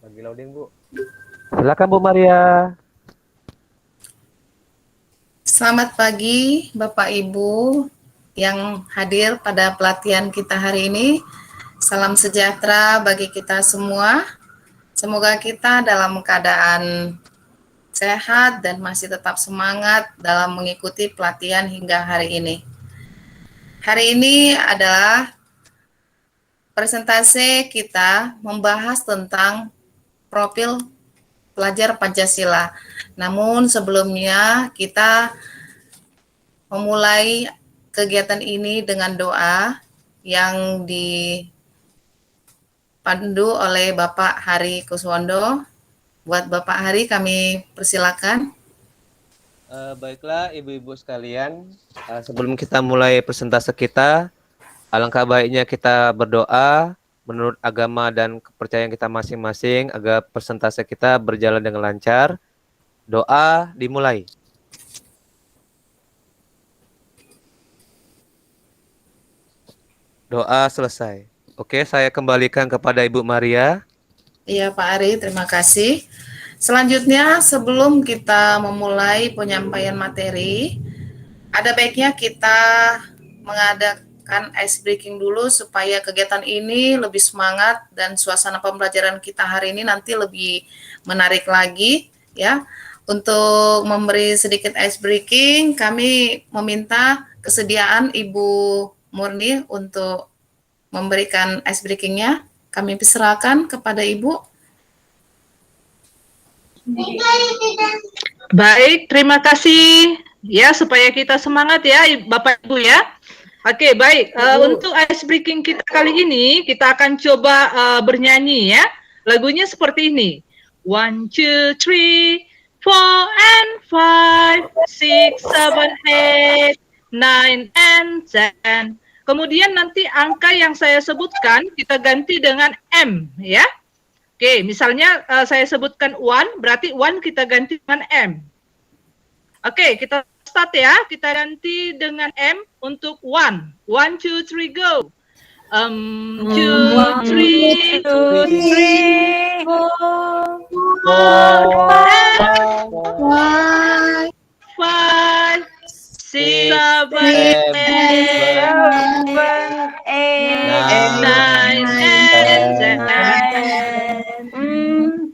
Lagi loading, Bu. Silakan Bu Maria. Selamat pagi Bapak Ibu yang hadir pada pelatihan kita hari ini. Salam sejahtera bagi kita semua. Semoga kita dalam keadaan sehat dan masih tetap semangat dalam mengikuti pelatihan hingga hari ini. Hari ini adalah presentasi kita membahas tentang profil pelajar Pancasila. Namun sebelumnya kita memulai kegiatan ini dengan doa yang dipandu oleh Bapak Hari Kuswondo. Buat Bapak Hari kami persilakan. Baiklah ibu-ibu sekalian, sebelum kita mulai presentase kita, alangkah baiknya kita berdoa menurut agama dan kepercayaan kita masing-masing agar presentase kita berjalan dengan lancar. Doa dimulai. Doa selesai. Oke, saya kembalikan kepada Ibu Maria. Iya Pak Ari, terima kasih. Selanjutnya sebelum kita memulai penyampaian materi, ada baiknya kita mengadakan ice breaking dulu supaya kegiatan ini lebih semangat dan suasana pembelajaran kita hari ini nanti lebih menarik lagi ya. Untuk memberi sedikit ice breaking, kami meminta kesediaan Ibu Murni untuk memberikan ice breakingnya. Kami persilakan kepada Ibu. Baik, terima kasih ya supaya kita semangat ya Bapak Ibu ya. Oke, baik. Untuk ice breaking kita kali ini kita akan coba bernyanyi ya. Lagunya seperti ini. 1, 2, 3, 4 and 5, 6, 7, 8, 9 and 10. Kemudian nanti angka yang saya sebutkan kita ganti dengan M ya. Oke, misalnya saya sebutkan 1, berarti 1 kita ganti dengan M. Oke, kita start ya. Kita ganti dengan M untuk 1. 1, 2, 3, go. 2, 3, 4, 5, 6, 7, 8, 9, and 10.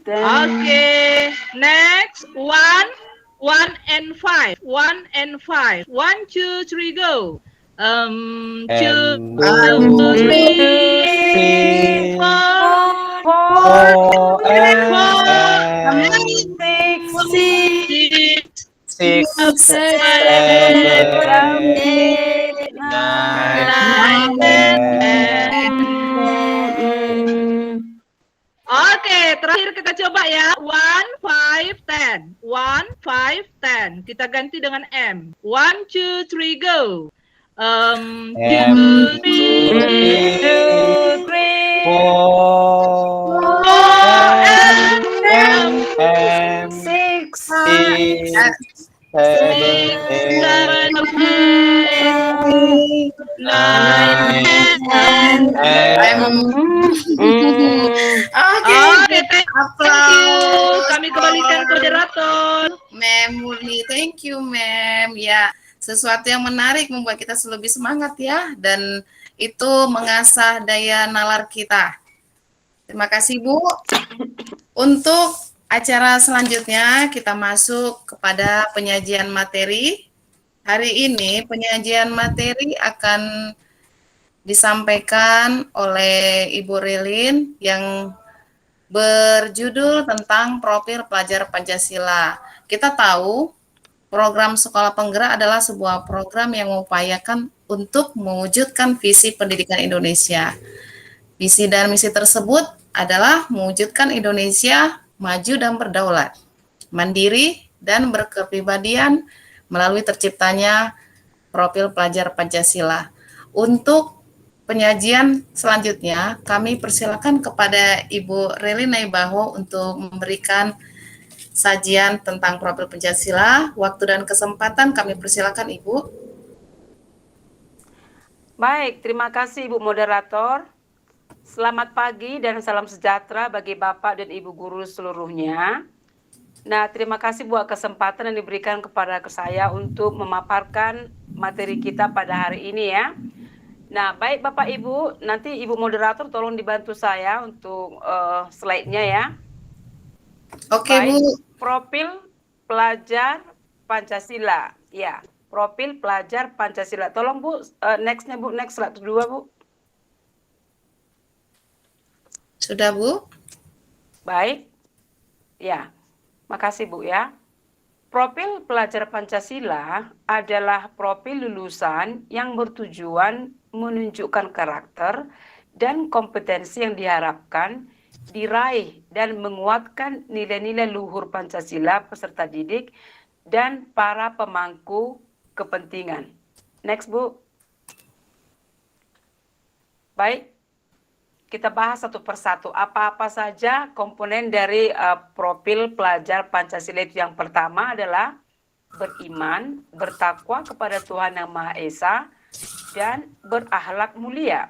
Okay, next 1 and 5. 1 and 5. 1, 2, 3, go. 2, 3, 4, 6, 7, 8, 9, and 10. Oke, terakhir kita coba ya. 1, 5, 10. 1, 5, 10. Kita ganti dengan M. 1, 2, 3, go. 2, 3, 4, and 6, 7, 8, 9, and 10. Oke, thank you. Kami kembalikan ke moderator. Mem Murni, thank you Mem. Ya, sesuatu yang menarik membuat kita lebih semangat ya, dan itu mengasah daya nalar kita. Terima kasih Bu. Untuk acara selanjutnya kita masuk kepada penyajian materi. Hari ini penyajian materi akan disampaikan oleh Ibu Rilin yang berjudul tentang profil pelajar Pancasila. Kita tahu program Sekolah Penggerak adalah sebuah program yang mengupayakan untuk mewujudkan visi pendidikan Indonesia. Visi dan misi tersebut adalah mewujudkan Indonesia maju dan berdaulat, mandiri dan berkepribadian melalui terciptanya profil pelajar Pancasila. Untuk penyajian selanjutnya, kami persilakan kepada Ibu Reli Naibaho untuk memberikan sajian tentang profil Pancasila. Waktu dan kesempatan kami persilakan Ibu. Baik, terima kasih Ibu Moderator. Selamat pagi dan salam sejahtera bagi Bapak dan Ibu guru seluruhnya. Nah, terima kasih buat kesempatan yang diberikan kepada saya untuk memaparkan materi kita pada hari ini ya. Nah, baik Bapak Ibu, nanti Ibu moderator tolong dibantu saya untuk slide-nya ya. Oke, Baik, Bu. profil pelajar Pancasila. Ya, profil pelajar Pancasila. Tolong Bu, next-nya Bu, next slide kedua Bu. Sudah, Bu? Baik. Ya, makasih Bu ya. Profil pelajar Pancasila adalah profil lulusan yang bertujuan menunjukkan karakter dan kompetensi yang diharapkan diraih dan menguatkan nilai-nilai luhur Pancasila peserta didik dan para pemangku kepentingan. Next, Bu. Baik, kita bahas satu persatu. Apa-apa saja komponen dari profil pelajar Pancasila itu. Yang pertama adalah beriman, bertakwa kepada Tuhan Yang Maha Esa, dan berakhlak mulia.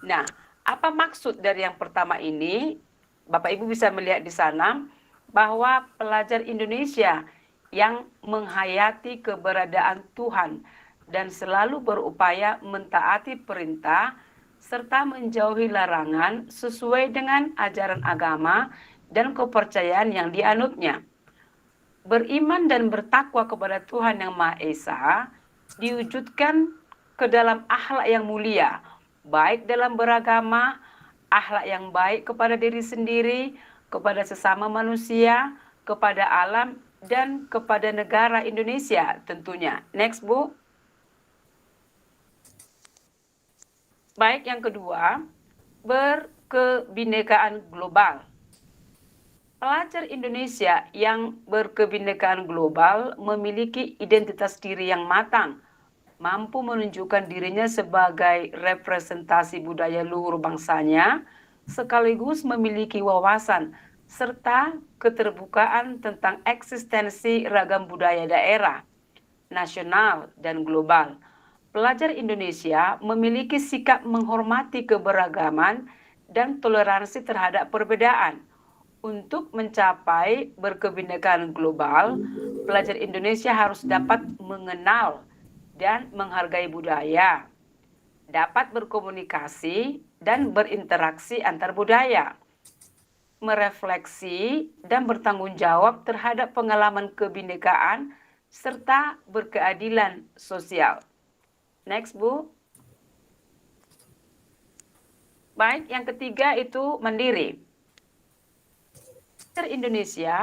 Nah, apa maksud dari yang pertama ini? Bapak Ibu bisa melihat di sana bahwa pelajar Indonesia yang menghayati keberadaan Tuhan dan selalu berupaya mentaati perintah serta menjauhi larangan sesuai dengan ajaran agama dan kepercayaan yang dianutnya. Beriman dan bertakwa kepada Tuhan Yang Maha Esa diwujudkan ke dalam akhlak yang mulia, baik dalam beragama, akhlak yang baik kepada diri sendiri, kepada sesama manusia, kepada alam, dan kepada negara Indonesia tentunya. Next, Bu. Baik, yang kedua, berkebinekaan global. Pelajar Indonesia yang berkebinekaan global memiliki identitas diri yang matang, mampu menunjukkan dirinya sebagai representasi budaya luhur bangsanya, sekaligus memiliki wawasan serta keterbukaan tentang eksistensi ragam budaya daerah, nasional, dan global. Pelajar Indonesia memiliki sikap menghormati keberagaman dan toleransi terhadap perbedaan. Untuk mencapai berkebinekaan global, pelajar Indonesia harus dapat mengenal dan menghargai budaya, dapat berkomunikasi dan berinteraksi antar budaya, merefleksi dan bertanggung jawab terhadap pengalaman kebinekaan serta berkeadilan sosial. Next, Bu. Baik, yang ketiga itu mandiri. Pelajar Indonesia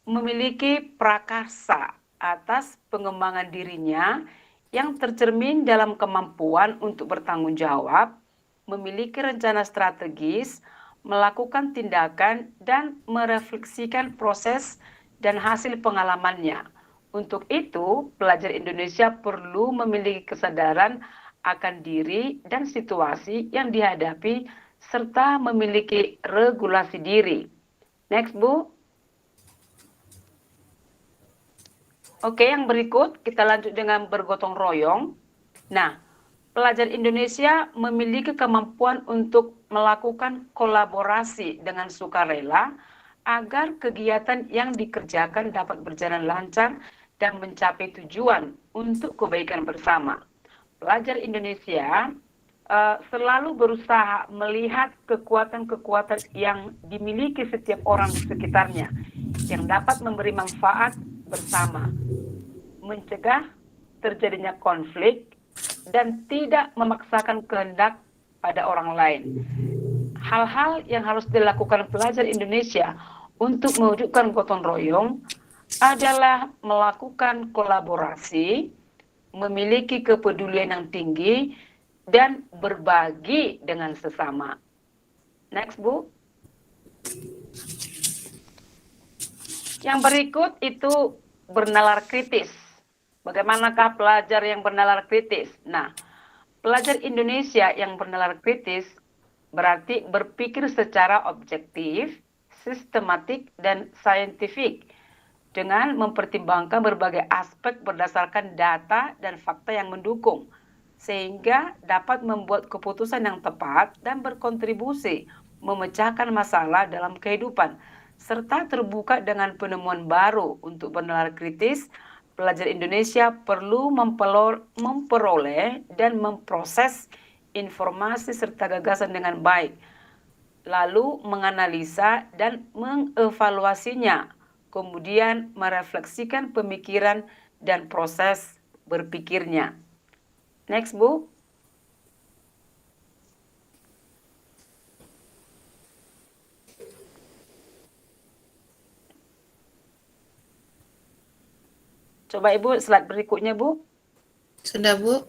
memiliki prakarsa atas pengembangan dirinya yang tercermin dalam kemampuan untuk bertanggung jawab, memiliki rencana strategis, melakukan tindakan, dan merefleksikan proses dan hasil pengalamannya. Untuk itu, pelajar Indonesia perlu memiliki kesadaran akan diri dan situasi yang dihadapi serta memiliki regulasi diri. Next, Bu. Oke, yang berikut kita lanjut dengan bergotong royong. Nah, pelajar Indonesia memiliki kemampuan untuk melakukan kolaborasi dengan sukarela agar kegiatan yang dikerjakan dapat berjalan lancar dan mencapai tujuan untuk kebaikan bersama. Pelajar Indonesia selalu berusaha melihat kekuatan-kekuatan yang dimiliki setiap orang di sekitarnya yang dapat memberi manfaat bersama, mencegah terjadinya konflik, dan tidak memaksakan kehendak pada orang lain. Hal-hal yang harus dilakukan pelajar Indonesia untuk mewujudkan gotong royong adalah melakukan kolaborasi, memiliki kepedulian yang tinggi, dan berbagi dengan sesama. Next, Bu. Yang berikut itu bernalar kritis. Bagaimanakah pelajar yang bernalar kritis? Nah, pelajar Indonesia yang bernalar kritis berarti berpikir secara objektif, sistematik, dan saintifik dengan mempertimbangkan berbagai aspek berdasarkan data dan fakta yang mendukung, sehingga dapat membuat keputusan yang tepat dan berkontribusi memecahkan masalah dalam kehidupan, serta terbuka dengan penemuan baru untuk bernalar kritis. Pelajar Indonesia perlu memperoleh dan memproses informasi serta gagasan dengan baik, lalu menganalisa dan mengevaluasinya, kemudian merefleksikan pemikiran dan proses berpikirnya. Next, Bu. Coba Ibu, slide berikutnya, Bu. Sudah, Bu?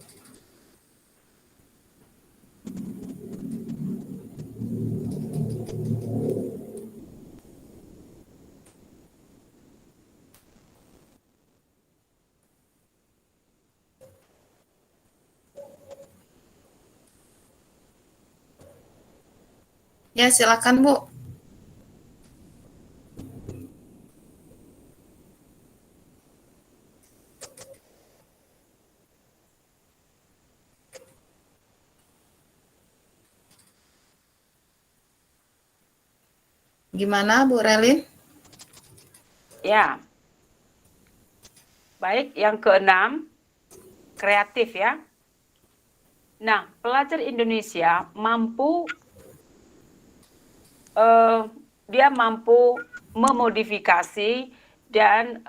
Ya, silakan, Bu. Gimana, Bu Relin? Ya. Baik, yang keenam, kreatif ya. Nah, pelajar Indonesia dia mampu memodifikasi dan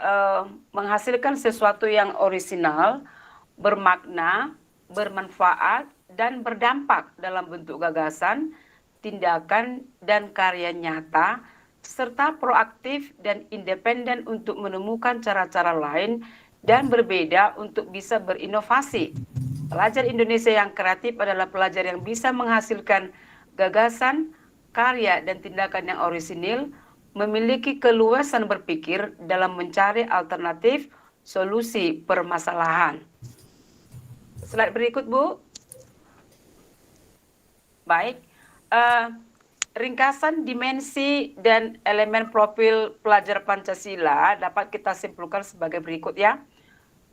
menghasilkan sesuatu yang orisinal, bermakna, bermanfaat, dan berdampak dalam bentuk gagasan, tindakan, dan karya nyata, serta proaktif dan independen untuk menemukan cara-cara lain dan berbeda untuk bisa berinovasi. Pelajar Indonesia yang kreatif adalah pelajar yang bisa menghasilkan gagasan, karya, dan tindakan yang orisinil, memiliki keluasan berpikir dalam mencari alternatif solusi permasalahan. Slide berikut, Bu. Baik, ringkasan dimensi dan elemen profil pelajar Pancasila dapat kita simpulkan sebagai berikut ya.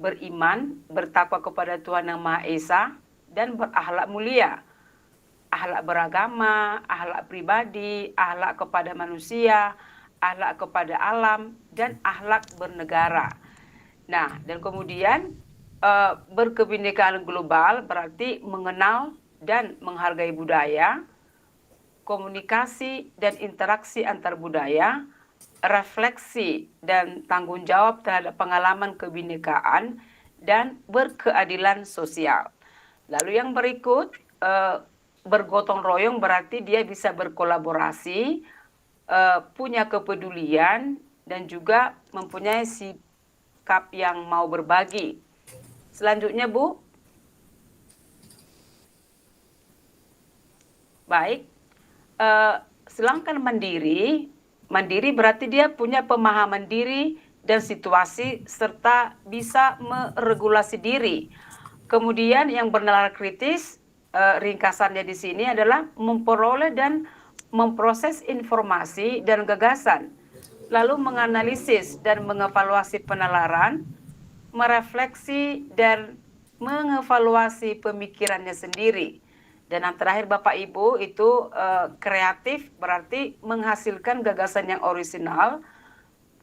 Beriman, bertakwa kepada Tuhan Yang Maha Esa, dan berakhlak mulia. Akhlak beragama, akhlak pribadi, akhlak kepada manusia, akhlak kepada alam, dan akhlak bernegara. Nah, dan kemudian berkebinekaan global berarti mengenal dan menghargai budaya, komunikasi dan interaksi antar budaya, refleksi dan tanggung jawab terhadap pengalaman kebinekaan, dan berkeadilan sosial. Lalu yang berikut, bergotong royong berarti dia bisa berkolaborasi, punya kepedulian, dan juga mempunyai sikap yang mau berbagi. Selanjutnya, Bu. Baik, sedangkan mandiri berarti dia punya pemahaman diri dan situasi serta bisa meregulasi diri. Kemudian yang bernalar kritis, ringkasannya di sini adalah memperoleh dan memproses informasi dan gagasan, lalu menganalisis dan mengevaluasi penalaran, merefleksi dan mengevaluasi pemikirannya sendiri. Dan yang terakhir Bapak Ibu itu kreatif berarti menghasilkan gagasan yang orisinal,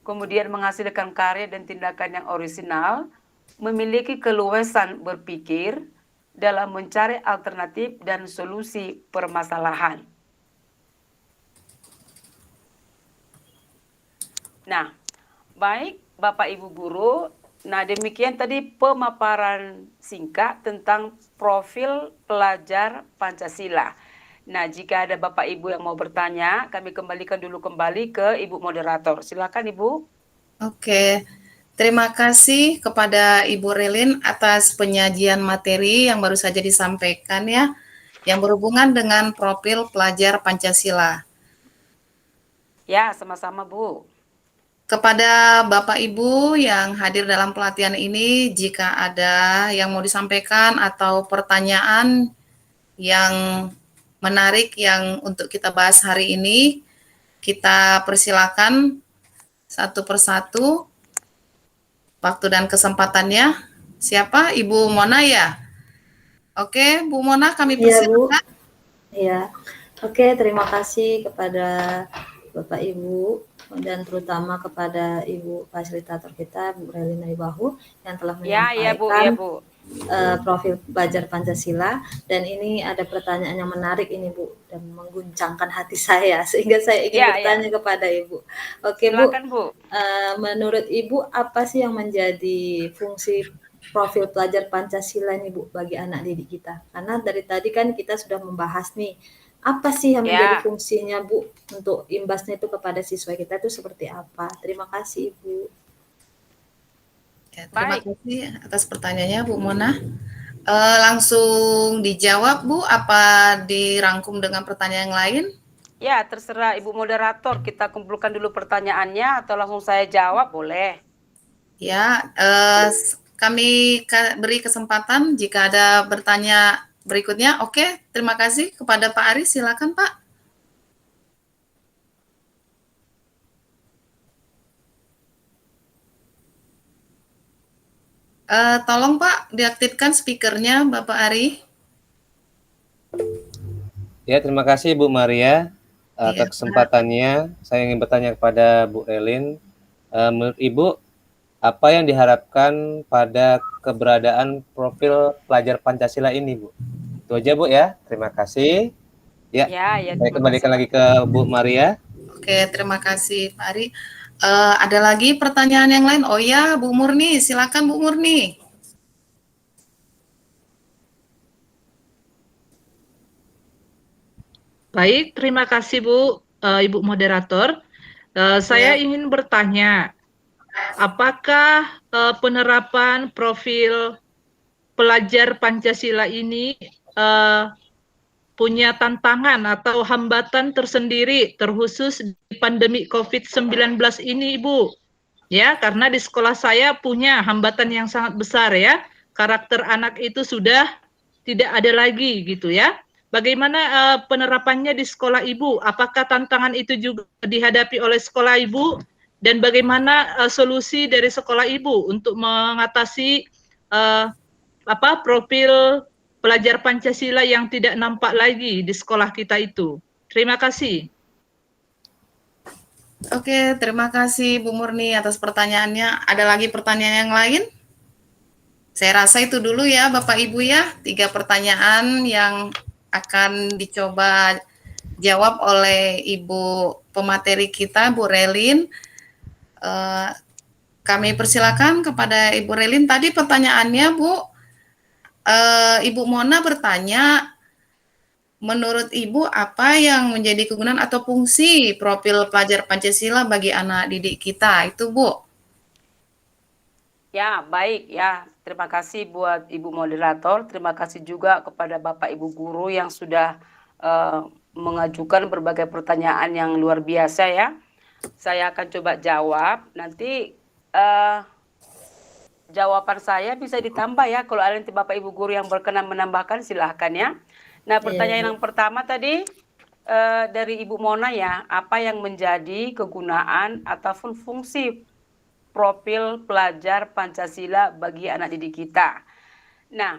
kemudian menghasilkan karya dan tindakan yang orisinal, memiliki keluasan berpikir dalam mencari alternatif dan solusi permasalahan. Nah, baik Bapak Ibu guru, nah demikian tadi pemaparan singkat tentang profil pelajar Pancasila. Nah, jika ada Bapak Ibu yang mau bertanya, kami kembalikan dulu kembali ke Ibu moderator. Silakan Ibu. Oke, terima kasih kepada Ibu Relin atas penyajian materi yang baru saja disampaikan ya, yang berhubungan dengan profil pelajar Pancasila. Ya, sama-sama Bu. Kepada Bapak Ibu yang hadir dalam pelatihan ini, jika ada yang mau disampaikan atau pertanyaan yang menarik yang untuk kita bahas hari ini, kita persilakan satu persatu waktu dan kesempatannya. Siapa? Ibu Mona ya? Oke, Bu Mona kami Iya, Bu. persilakan. Iya. Oke, terima kasih kepada Bapak Ibu dan terutama kepada Ibu fasilitator kita Bu Relina Ibahu yang telah Ya, ya Bu, menyampaikan ya Bu. profil pelajar Pancasila, dan ini ada pertanyaan yang menarik ini Bu dan mengguncangkan hati saya sehingga saya ingin Ya, bertanya kepada Ibu. Oke Bu, Silakan Bu. menurut Ibu apa sih yang menjadi fungsi profil pelajar Pancasila ini Bu bagi anak didik kita? Karena dari tadi kan kita sudah membahas nih, apa sih yang menjadi Ya. fungsinya Bu untuk imbasnya itu kepada siswa kita itu seperti apa? Terima kasih Ibu. Ya, terima Baik. kasih atas pertanyaannya Bu Mona. Langsung dijawab Bu, apa dirangkum dengan pertanyaan yang lain? Ya, terserah Ibu moderator. Kita kumpulkan dulu pertanyaannya atau langsung saya jawab boleh. Ya, kami beri kesempatan jika ada bertanya berikutnya. Oke, terima kasih kepada Pak Aris. Silakan Pak. Tolong Pak diaktifkan speakernya Bapak Ari. Ya, terima kasih Bu Maria Iya, atas kesempatannya. Saya ingin bertanya kepada Bu Relin. Menurut Ibu, apa yang diharapkan pada keberadaan profil pelajar Pancasila ini, Bu? Itu aja, Bu ya. Terima kasih. Ya, Ya, saya terima kembalikan kasih. lagi ke Bu Maria. Oke, terima kasih Pak Ari. Ada lagi pertanyaan yang lain? Oh ya, Bu Murni, silakan Bu Murni. Baik, terima kasih Bu, Ibu moderator. Saya ingin bertanya, apakah penerapan profil pelajar Pancasila ini punya tantangan atau hambatan tersendiri terkhusus di pandemi COVID-19 ini, Ibu? Ya, karena di sekolah saya punya hambatan yang sangat besar ya. Karakter anak itu sudah tidak ada lagi gitu ya. Bagaimana penerapannya di sekolah Ibu? Apakah tantangan itu juga dihadapi oleh sekolah Ibu? Dan bagaimana solusi dari sekolah Ibu untuk mengatasi profil pelajar Pancasila yang tidak nampak lagi di sekolah kita itu? Terima kasih. Oke, terima kasih Bu Murni atas pertanyaannya. Ada lagi pertanyaan yang lain? Saya rasa itu dulu ya Bapak Ibu ya, 3 pertanyaan yang akan dicoba jawab oleh Ibu pemateri kita, Bu Relin. Kami persilakan kepada Ibu Relin. Tadi pertanyaannya Bu, Ibu Mona bertanya, menurut Ibu apa yang menjadi kegunaan atau fungsi profil pelajar Pancasila bagi anak didik kita? Itu Bu. Ya, baik ya. Terima kasih buat Ibu moderator. Terima kasih juga kepada Bapak Ibu guru yang sudah mengajukan berbagai pertanyaan yang luar biasa ya. Saya akan coba jawab. Nanti jawaban saya bisa ditambah ya. Kalau ada nanti Bapak Ibu guru yang berkenan menambahkan silahkan ya. Nah, pertanyaan yang pertama tadi dari Ibu Mona ya, apa yang menjadi kegunaan ataupun fungsi profil pelajar Pancasila bagi anak didik kita. Nah,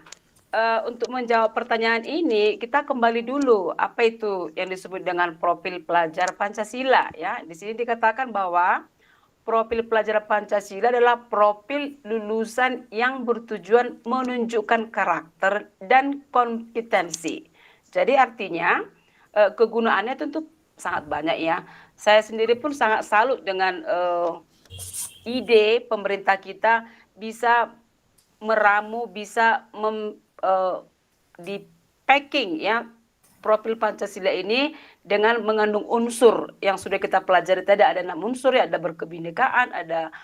untuk menjawab pertanyaan ini, kita kembali dulu apa itu yang disebut dengan profil pelajar Pancasila ya. Di sini dikatakan bahwa profil pelajar Pancasila adalah profil lulusan yang bertujuan menunjukkan karakter dan kompetensi. Jadi artinya kegunaannya tentu sangat banyak ya. Saya sendiri pun sangat salut dengan ide pemerintah kita bisa meramu, bisa di packing ya profil Pancasila ini dengan mengandung unsur yang sudah kita pelajari tadi. Ada 6 unsur ya, ada berkebinekaan, ada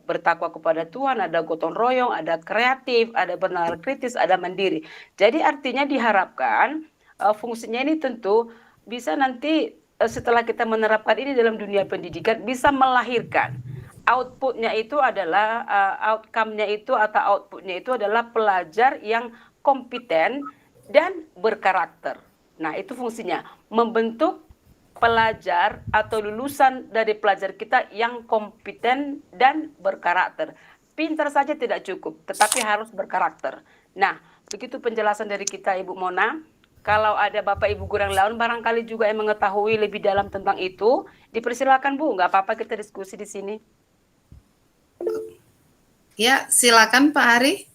bertakwa kepada Tuhan, ada gotong royong, ada kreatif, ada bernalar kritis, ada mandiri. Jadi artinya diharapkan fungsinya ini tentu bisa nanti setelah kita menerapkan ini dalam dunia pendidikan bisa melahirkan outputnya itu adalah outcome-nya itu atau outputnya itu adalah pelajar yang kompeten dan berkarakter. Nah, itu fungsinya membentuk pelajar atau lulusan dari pelajar kita yang kompeten dan berkarakter. Pintar saja tidak cukup, tetapi harus berkarakter. Nah, Begitu penjelasan dari kita Ibu Mona. Kalau ada Bapak Ibu guru yang lain barangkali juga yang mengetahui lebih dalam tentang itu, dipersilakan Bu, nggak apa-apa kita diskusi di sini. Ya, silakan Pak Ari.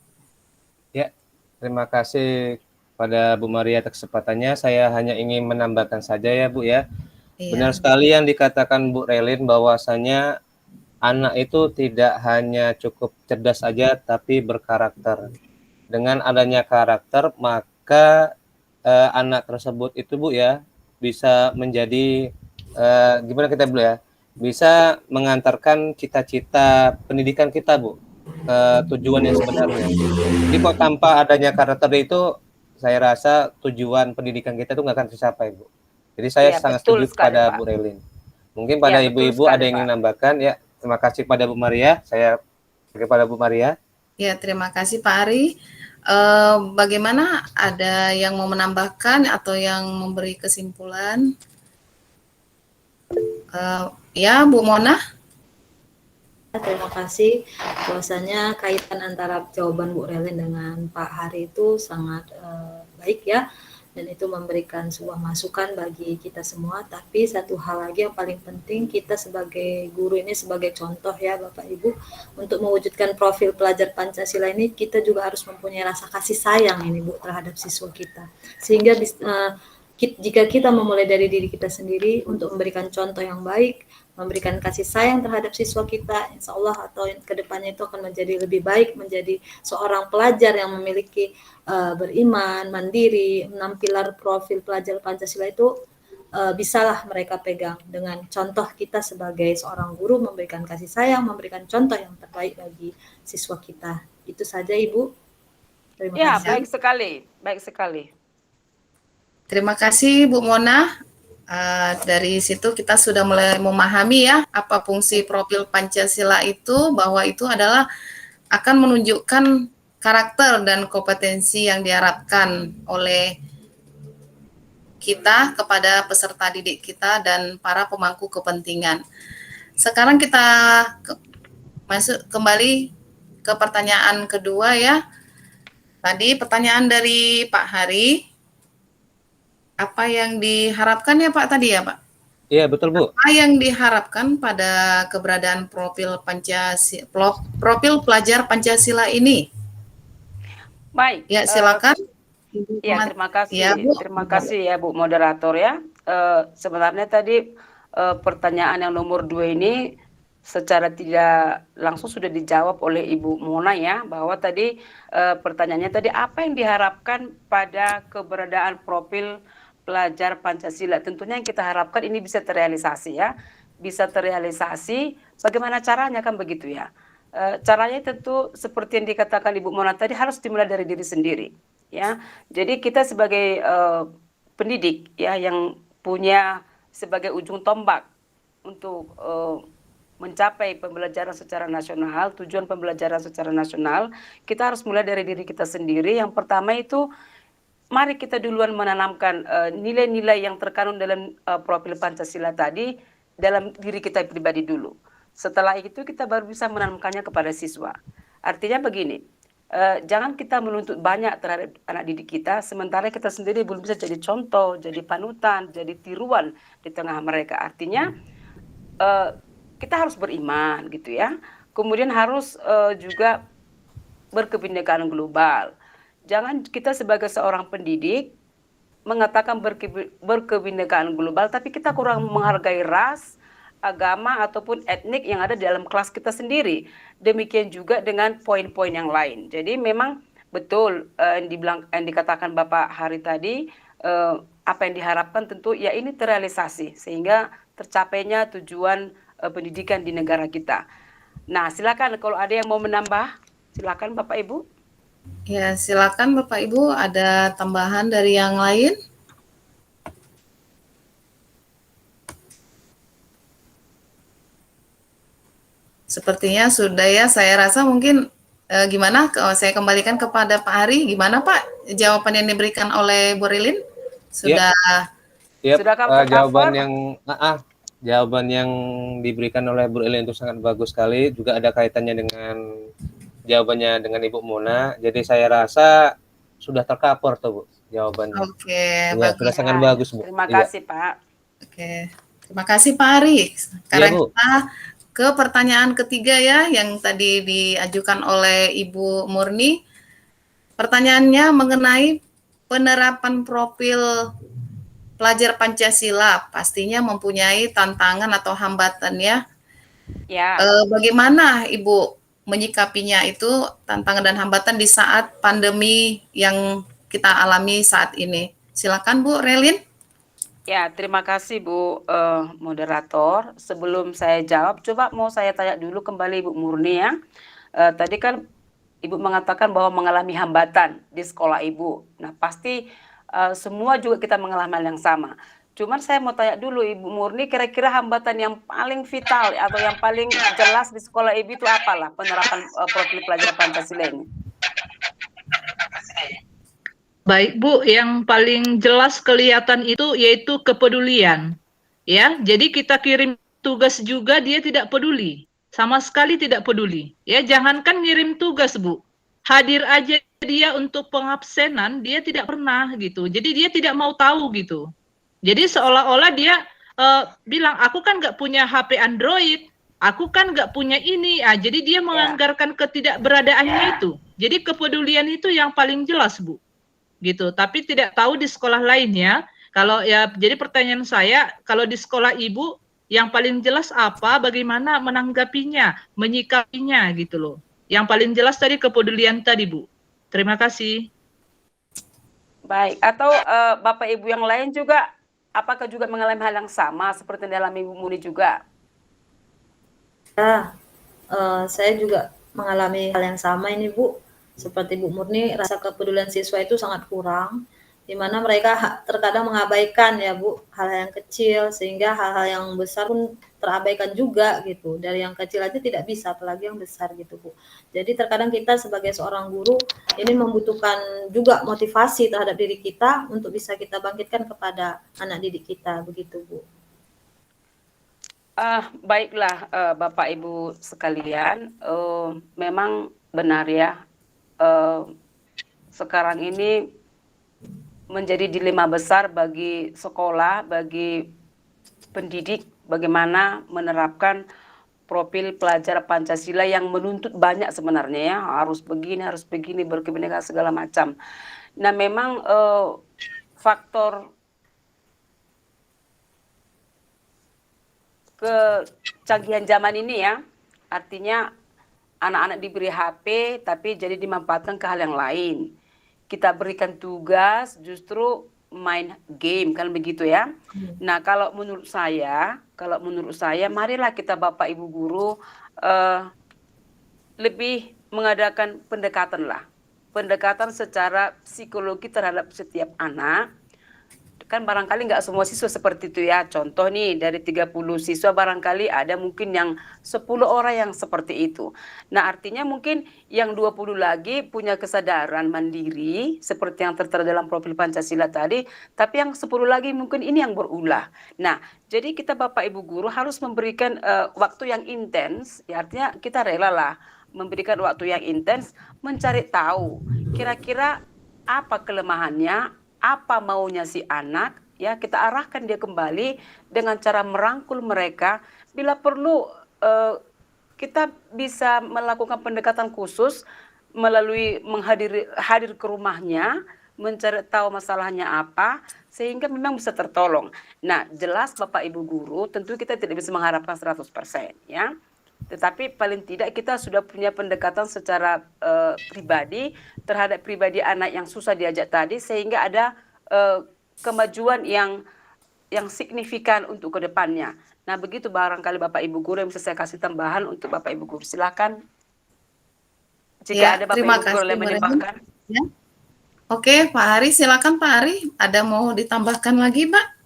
Ya, terima kasih pada Bu Maria atas kesempatannya. Saya hanya ingin menambahkan saja ya Bu ya. Iya. Benar sekali yang dikatakan Bu Relin bahwasanya anak itu tidak hanya cukup cerdas saja tapi berkarakter. Dengan adanya karakter maka anak tersebut itu Bu ya bisa menjadi gimana kita Bu ya, bisa mengantarkan cita-cita pendidikan kita Bu ke tujuan yang sebenarnya. Jadi kok tanpa adanya karakter itu saya rasa tujuan pendidikan kita itu nggak akan tercapai Bu. Jadi saya Iya, sangat betul setuju sekali, kepada Pak. Bu Relin. Mungkin pada Ya, betul ibu-ibu sekali, ada yang ingin Pak. menambahkan ya. Terima kasih pada Bu Maria. Saya kepada Bu Maria. Ya, terima kasih Pak Ari. Bagaimana, ada yang mau menambahkan atau yang memberi kesimpulan? Ya, Bu Mona. Terima kasih. Bahwasanya kaitan antara jawaban Bu Relin dengan Pak Hari itu sangat baik ya, dan itu memberikan sebuah masukan bagi kita semua. Tapi satu hal lagi yang paling penting, kita sebagai guru ini sebagai contoh ya Bapak Ibu, untuk mewujudkan profil pelajar Pancasila ini kita juga harus mempunyai rasa kasih sayang ini Bu terhadap siswa kita. Sehingga jika kita memulai dari diri kita sendiri untuk memberikan contoh yang baik, memberikan kasih sayang terhadap siswa kita, insya Allah atau kedepannya itu akan menjadi lebih baik, menjadi seorang pelajar yang memiliki beriman, mandiri, 6 pilar profil pelajar Pancasila itu bisalah mereka pegang dengan contoh kita sebagai seorang guru, memberikan kasih sayang, memberikan contoh yang terbaik bagi siswa kita. Itu saja Ibu. Terima Ya, kasih. baik sekali, baik sekali. Terima kasih Bu Mona. Dari situ kita sudah mulai memahami ya apa fungsi profil Pancasila itu, bahwa itu adalah akan menunjukkan karakter dan kompetensi yang diharapkan oleh kita kepada peserta didik kita dan para pemangku kepentingan. Sekarang kita masuk kembali ke pertanyaan kedua ya. Tadi pertanyaan dari Pak Hari. Apa yang diharapkan ya Pak tadi ya Pak? Iya betul Bu. Apa yang diharapkan pada keberadaan profil pelajar Pancasila ini? Baik. Ya silakan. Ya, terima kasih. Ya, Bu. Terima kasih ya Bu Moderator ya. Sebenarnya tadi pertanyaan yang nomor 2 ini secara tidak langsung sudah dijawab oleh Ibu Mona ya, bahwa tadi pertanyaannya tadi apa yang diharapkan pada keberadaan profil pelajar Pancasila. Tentunya yang kita harapkan ini bisa terrealisasi ya. Bisa terrealisasi, bagaimana caranya kan begitu ya. Caranya tentu seperti yang dikatakan Ibu Mona tadi, harus dimulai dari diri sendiri ya. Jadi kita sebagai pendidik ya, yang punya sebagai ujung tombak untuk mencapai pembelajaran secara nasional, tujuan pembelajaran secara nasional, kita harus mulai dari diri kita sendiri. Yang pertama itu, mari kita duluan menanamkan nilai-nilai yang terkandung dalam profil Pancasila tadi dalam diri kita pribadi dulu. Setelah itu kita baru bisa menanamkannya kepada siswa. Artinya begini, jangan kita menuntut banyak terhadap anak didik kita, sementara kita sendiri belum bisa jadi contoh, jadi panutan, jadi tiruan di tengah mereka. Artinya kita harus beriman gitu ya. Kemudian harus juga berkebinekaan global. Jangan kita sebagai seorang pendidik mengatakan berkebinekaan global, tapi kita kurang menghargai ras, agama, ataupun etnik yang ada di dalam kelas kita sendiri. Demikian juga dengan poin-poin yang lain. Jadi memang betul yang dikatakan Bapak Hari tadi, apa yang diharapkan tentu ya ini terrealisasi, sehingga tercapainya tujuan pendidikan di negara kita. Nah, silakan kalau ada yang mau menambah, silakan Bapak Ibu. Ya, silakan Bapak Ibu, ada tambahan dari yang lain? Sepertinya sudah ya, saya rasa mungkin gimana, saya kembalikan kepada Pak Hari, gimana Pak jawaban yang diberikan oleh Bu Rilin? Sudah jawaban yang diberikan oleh Bu Rilin itu sangat bagus sekali, juga ada kaitannya dengan jawabannya dengan Ibu Mona. Jadi saya rasa sudah tercover tuh Bu jawabannya. Oke, Iya, sudah bagus. sangat bagus Bu. Terima Iya. kasih Pak. Oke, terima kasih Pak Ari. Sekarang Bu. kita ke pertanyaan ketiga ya, yang tadi diajukan oleh Ibu Murni. Pertanyaannya mengenai penerapan profil pelajar Pancasila, pastinya mempunyai tantangan atau hambatan ya. Ya. Bagaimana Ibu menyikapinya itu, tantangan dan hambatan di saat pandemi yang kita alami saat ini? Silakan Bu Relin. Ya, terima kasih Bu moderator. Sebelum saya jawab, coba mau saya tanya dulu kembali Ibu Murni ya. Tadi kan Ibu mengatakan bahwa mengalami hambatan di sekolah Ibu. Nah, pasti semua juga kita mengalami hal yang sama. Cuman saya mau tanya dulu Ibu Murni, kira-kira hambatan yang paling vital atau yang paling jelas di sekolah Ibu itu apalah penerapan profil pelajar Pancasila ini? Baik Bu, yang paling jelas kelihatan itu yaitu kepedulian. Ya, jadi kita kirim tugas juga dia tidak peduli, sama sekali tidak peduli. Ya, jangankan ngirim tugas Bu, hadir aja dia untuk pengabsenan dia tidak pernah gitu. Jadi dia tidak mau tahu gitu. Jadi seolah-olah dia bilang aku kan nggak punya HP Android, aku kan nggak punya ini. Jadi dia menganggarkan ketidakberadaannya itu. Jadi kepedulian itu yang paling jelas Bu. Gitu. Tapi tidak tahu di sekolah lainnya. Kalau ya, jadi pertanyaan saya, kalau di sekolah Ibu yang paling jelas apa, bagaimana menanggapinya, menyikapinya gitu loh. Yang paling jelas tadi kepedulian tadi Bu. Terima kasih. Baik, atau Bapak Ibu yang lain juga, apakah juga mengalami hal yang sama seperti yang dialami Ibu Muni juga? Ya, saya juga mengalami hal yang sama ini Bu. Seperti Bu Murni, rasa kepedulian siswa itu sangat kurang, di mana mereka terkadang mengabaikan ya Bu, hal-hal yang kecil, sehingga hal-hal yang besar pun terabaikan juga gitu. Dari yang kecil aja tidak bisa, apalagi yang besar gitu Bu. Jadi terkadang kita sebagai seorang guru, ini membutuhkan juga motivasi terhadap diri kita untuk bisa kita bangkitkan kepada anak didik kita, begitu Bu. Baiklah Bapak Ibu sekalian, memang benar ya, sekarang ini menjadi dilema besar bagi sekolah, bagi pendidik, bagaimana menerapkan profil pelajar Pancasila yang menuntut banyak sebenarnya ya, harus begini, berkebinekaan segala macam. Nah memang faktor kecanggihan zaman ini ya, artinya anak-anak diberi HP tapi jadi dimanfaatkan ke hal yang lain. Kita berikan tugas justru main game kan begitu ya. Nah, kalau menurut saya marilah kita Bapak Ibu guru lebih mengadakan pendekatan lah. Pendekatan secara psikologi terhadap setiap anak. Kan barangkali nggak semua siswa seperti itu ya. Contoh nih, dari 30 siswa barangkali ada mungkin yang 10 orang yang seperti itu. Nah artinya mungkin yang 20 lagi punya kesadaran mandiri seperti yang tertera dalam profil Pancasila tadi, tapi yang 10 lagi mungkin ini yang berulah. Nah jadi kita Bapak Ibu guru harus memberikan waktu yang intens, ya artinya kita rela lah memberikan waktu yang intens mencari tahu kira-kira apa kelemahannya, apa maunya si anak, ya kita arahkan dia kembali dengan cara merangkul mereka. Bila perlu kita bisa melakukan pendekatan khusus melalui hadir ke rumahnya, mencari tahu masalahnya apa, sehingga memang bisa tertolong. Nah jelas Bapak Ibu guru tentu kita tidak bisa mengharapkan 100% ya. Tetapi paling tidak kita sudah punya pendekatan secara pribadi terhadap pribadi anak yang susah diajak tadi, sehingga ada kemajuan yang signifikan untuk kedepannya. Nah begitu barangkali Bapak Ibu guru yang bisa saya kasih tambahan untuk Bapak Ibu guru. Silakan jika ya, ada Bapak Ibu guru yang menambahkan. Ya. Oke Pak Ari, silakan Pak Ari, ada mau ditambahkan lagi Pak?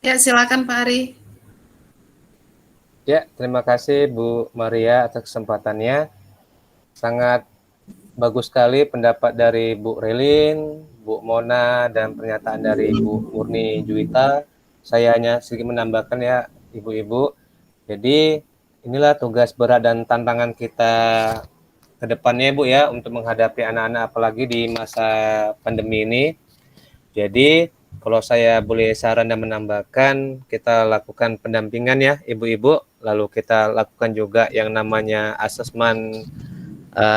Ya, silakan Pak Ari. Ya, terima kasih Bu Maria atas kesempatannya. Sangat bagus sekali pendapat dari Bu Relin, Bu Mona, dan pernyataan dari Bu Murni Juwita. saya hanya sedikit menambahkan ya Ibu-Ibu. Jadi inilah tugas berat dan tantangan kita ke depannya Bu ya untuk menghadapi anak-anak apalagi di masa pandemi ini. Jadi kalau saya boleh saran dan menambahkan, kita lakukan pendampingan ya Ibu-Ibu, lalu kita lakukan juga yang namanya asesmen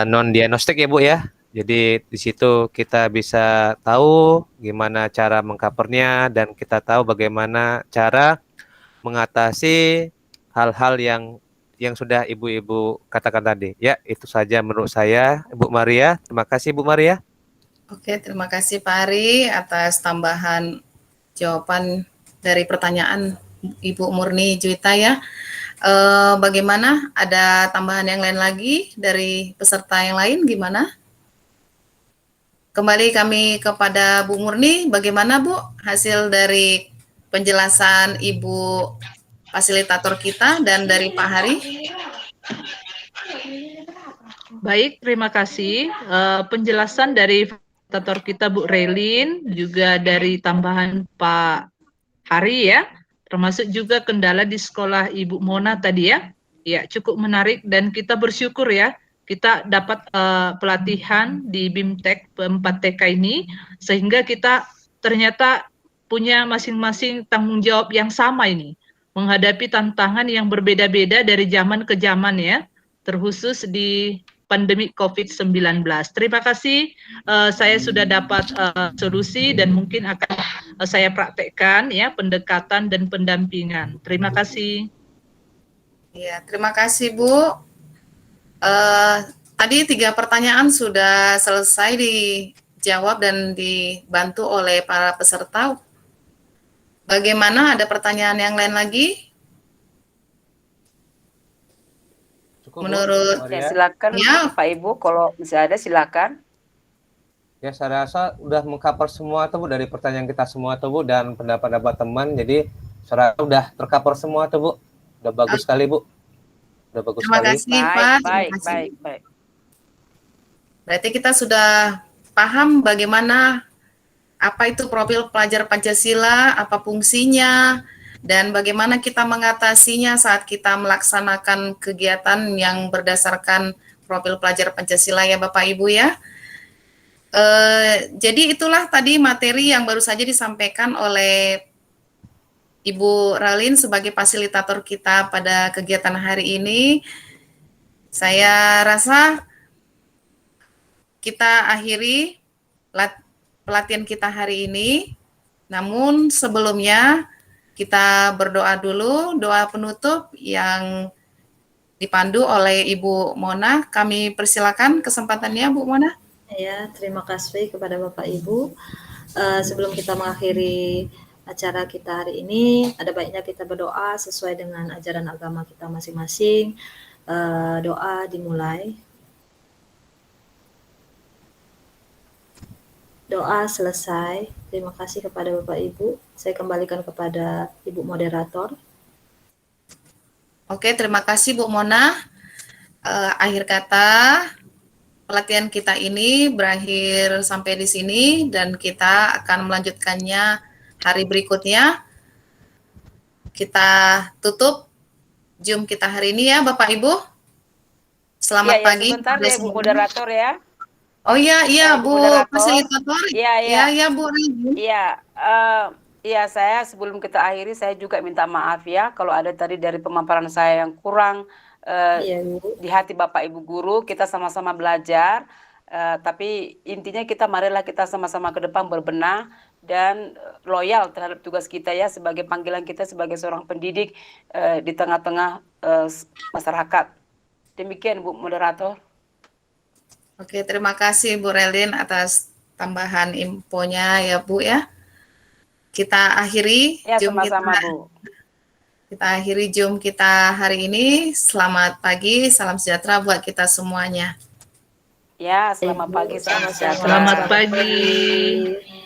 non diagnostik ya Bu ya. Jadi di situ kita bisa tahu gimana cara mengcovernya dan kita tahu bagaimana cara mengatasi hal-hal yang sudah Ibu-Ibu katakan tadi. Ya, itu saja menurut saya, Ibu Maria. Terima kasih Bu Maria. Oke, terima kasih Pak Ari atas tambahan jawaban dari pertanyaan Ibu Murni Juwita ya. Bagaimana? Ada tambahan yang lain lagi dari peserta yang lain gimana? Kembali kami kepada Bu Murni, bagaimana Bu hasil dari penjelasan Ibu fasilitator kita dan dari Pak Hari? Baik, terima kasih. Penjelasan dari fasilitator kita Bu Relin, juga dari tambahan Pak Hari ya, termasuk juga kendala di sekolah Ibu Mona tadi ya. Ya, cukup menarik dan kita bersyukur ya, kita dapat pelatihan di BIMTEK 4TK ini, sehingga kita ternyata punya masing-masing tanggung jawab yang sama ini, menghadapi tantangan yang berbeda-beda dari zaman ke zaman ya, terkhusus di pandemi COVID-19. Terima kasih, saya sudah dapat solusi dan mungkin akan saya praktekkan ya pendekatan dan pendampingan. Terima kasih. Ya, terima kasih Bu. Tadi 3 pertanyaan sudah selesai dijawab dan dibantu oleh para peserta. Bagaimana? Ada pertanyaan yang lain lagi? Cukup, Menurut Bu Ya, Maria. silakan Ya. Pak Ibu, kalau masih ada silakan. Ya, saya rasa udah mengcover semua tuh Bu dari pertanyaan kita semua tuh Bu dan pendapat-pendapat teman. Jadi saya rasa udah tercover semua tuh Bu. Udah bagus sekali Bu. Udah bagus Terima sekali. kasih Pak. Terima Baik, kasih. baik. Berarti kita sudah paham bagaimana apa itu profil pelajar Pancasila, apa fungsinya, dan bagaimana kita mengatasinya saat kita melaksanakan kegiatan yang berdasarkan profil pelajar Pancasila ya Bapak Ibu ya. Jadi itulah tadi materi yang baru saja disampaikan oleh Ibu Ralin sebagai fasilitator kita pada kegiatan hari ini. Saya rasa kita akhiri pelatihan kita hari ini. Namun sebelumnya kita berdoa dulu, doa penutup yang dipandu oleh Ibu Mona. Kami persilakan kesempatannya Bu Mona. Ya, terima kasih kepada Bapak Ibu. Sebelum kita mengakhiri acara kita hari ini, ada baiknya kita berdoa sesuai dengan ajaran agama kita masing-masing. Doa dimulai. Doa selesai. Terima kasih kepada Bapak Ibu. Saya kembalikan kepada Ibu Moderator. Oke, terima kasih Bu Mona. Akhir kata, pelatihan kita ini berakhir sampai di sini dan kita akan melanjutkannya hari berikutnya. Kita tutup Zoom kita hari ini ya Bapak Ibu. Selamat Ya, pagi. sebentar ya Bu Moderator ya. Oh iya Bu Bu Moderator. fasilitator. Iya. Bu. Iya, saya sebelum kita akhiri saya juga minta maaf ya kalau ada tadi dari pemaparan saya yang kurang Iya, Bu. di hati Bapak Ibu guru. Kita sama-sama belajar, tapi intinya marilah kita sama-sama ke depan berbenah dan loyal terhadap tugas kita ya sebagai panggilan kita sebagai seorang pendidik di tengah-tengah masyarakat. Demikian Bu Moderator. Oke, terima kasih Bu Relin atas tambahan infonya ya Bu ya. Kita akhiri Ya, Zoom sama-sama kita. Bu. Kita akhiri Zoom kita hari ini. Selamat pagi, salam sejahtera buat kita semuanya. Ya, selamat Ibu, pagi, salam sama-sama. sejahtera. Selamat pagi.